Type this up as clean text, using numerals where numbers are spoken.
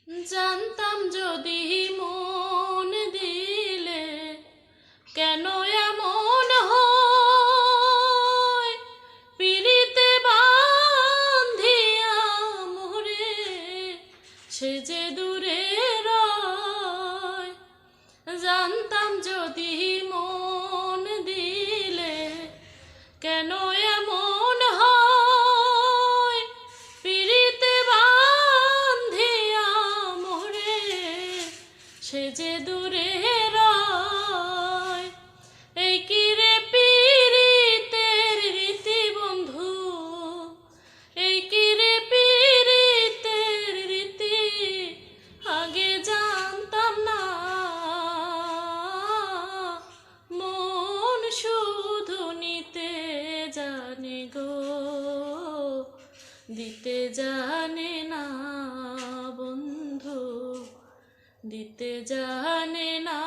জানতাম যদি মন দিলে কেন এমন হয়, পিরিতে বান্ধিয়া মোরে সে যে দূরে রয়। জানতাম যদি মন দিলে কেন এমন হয়, পিরিতে বান্ধিয়া মোরে সে যে দূরে রয়। এই কি রে পিরিতের রীতি বন্ধু, এই কি রে পিরিতের রীতি, আগে জানতাম না। মন শুধু নিতে জানে গো, দিতে জানে না বন্ধু, দিতে জানে না।